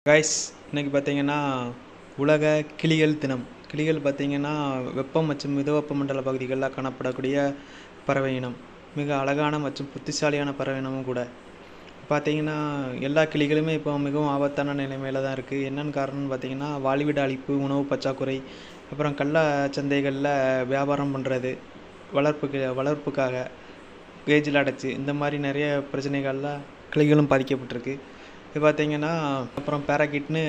Guys இன்னைக்கு பார்த்தீங்கன்னா உலக கிளிகள் தினம். கிளிகள் பார்த்தீங்கன்னா வெப்பம் மற்றும் மிதவெப்பமண்டல பகுதிகளில் காணப்படக்கூடிய பறவை இனம். மிக அழகான மற்றும் புத்திசாலியான பறவை இனமும் கூட. பார்த்தீங்கன்னா எல்லா கிளிகளுமே இப்போ மிகவும் ஆபத்தான நிலைமையில் தான் இருக்குது. என்னென்னு காரணம்னு பார்த்தீங்கன்னா வாழ்விட அழிப்பு, உணவு பற்றாக்குறை, அப்புறம் கள்ள சந்தைகளில் வியாபாரம் பண்ணுறது, வளர்ப்புக்காக கேஜில் அடைச்சி, இந்த மாதிரி நிறைய பிரச்சனைகளில் கிளிகளும் பாதிக்கப்பட்டிருக்கு. இது பார்த்தீங்கன்னா அப்புறம் பேராக்கிட்னு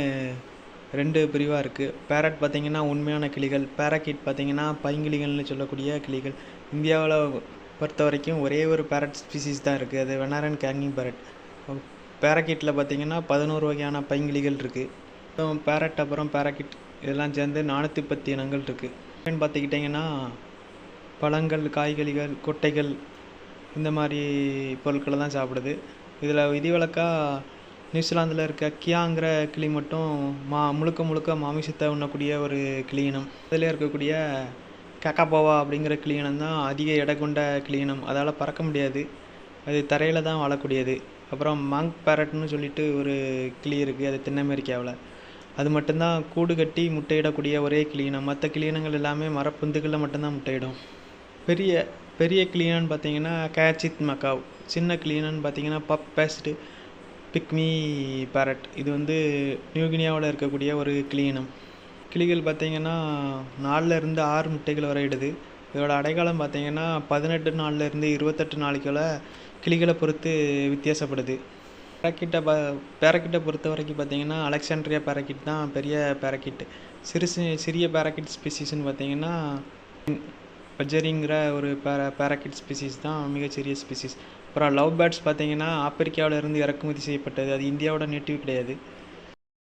2 பிரிவாக இருக்குது. பேரட் பார்த்தீங்கன்னா உண்மையான கிளிகள், பேராக்கிட் பார்த்தீங்கன்னா பைங்கிளிகள்னு சொல்லக்கூடிய கிளிகள். இந்தியாவில் பொறுத்த வரைக்கும் ஒரே ஒரு பேரட் ஸ்பீசிஸ் தான் இருக்குது, அது வெனாரன் கேங்கிங் பேரட். பேராக்கிட்டில் பார்த்தீங்கன்னா 11 வகையான பைங்கிளிகள் இருக்குது. பேரட் அப்புறம் பேராக்கிட் இதெல்லாம் சேர்ந்து 410 இனங்கள் இருக்குது. என்னென்னு பார்த்துக்கிட்டிங்கன்னா பழங்கள், காய்கறிகள், கொட்டைகள் இந்த மாதிரி பொருட்களை தான் சாப்பிடுது. இதில் விதிவிலக்காக நியூசிலாந்தில் இருக்க கியாங்கிற கிளி மட்டும் முழுக்க மாமிசத்தை உண்ணக்கூடிய ஒரு கிளியினம். அதில் இருக்கக்கூடிய கக்காபோவா அப்படிங்கிற கிளியினம் தான் அதிக எடை கொண்ட கிளியினம். அதால் பறக்க முடியாது, அது தரையில் தான் வாழக்கூடியது. அப்புறம் மாங்க் பேரட்னு சொல்லிட்டு ஒரு கிளி இருக்குது, அது தென் அமெரிக்காவில். அது மட்டும்தான் கூடு கட்டி முட்டையிடக்கூடிய ஒரே கிளியினம். மற்ற கிளியினங்கள் எல்லாமே மரப்பொந்துகளில் மட்டும்தான் முட்டையிடும். பெரிய கிளியினன்னு பார்த்தீங்கன்னா கேச்சித் மக்காவ். சின்ன கிளியினன்னு பார்த்தீங்கன்னா பப்பேஸ்டு பிக்மி பேரட். இது நியூகினியாவில் இருக்கக்கூடிய ஒரு கிளியினம். கிளிகள் பார்த்திங்கன்னா 4லேருந்து 6 முட்டைகள் வரை இடுது. இதோட அடைகாலம் பார்த்திங்கன்னா 18 நாள்லேருந்து 28 நாளைக்குள்ள கிளிகளை பொறுத்து வித்தியாசப்படுது. பேரக்கிட்டை பொறுத்த வரைக்கும் பார்த்திங்கன்னா அலெக்சாண்ட்ரியா பேரக்கிட் தான் பெரிய பேரக்கிட். சிறிய பேரக்கிட் ஸ்பீசிஸ்ன்னு பார்த்திங்கன்னா பஜரிங்கிற ஒரு பேரக்கிட் ஸ்பீசிஸ் தான் மிகச்சிறிய ஸ்பீசிஸ். அப்புறம் லவ் பேர்ட்ஸ் பார்த்தீங்கன்னா ஆப்பிரிக்காவில் இருந்து இறக்குமதி செய்யப்பட்டது, அது இந்தியாவோட நேட்டிவ் கிடையாது.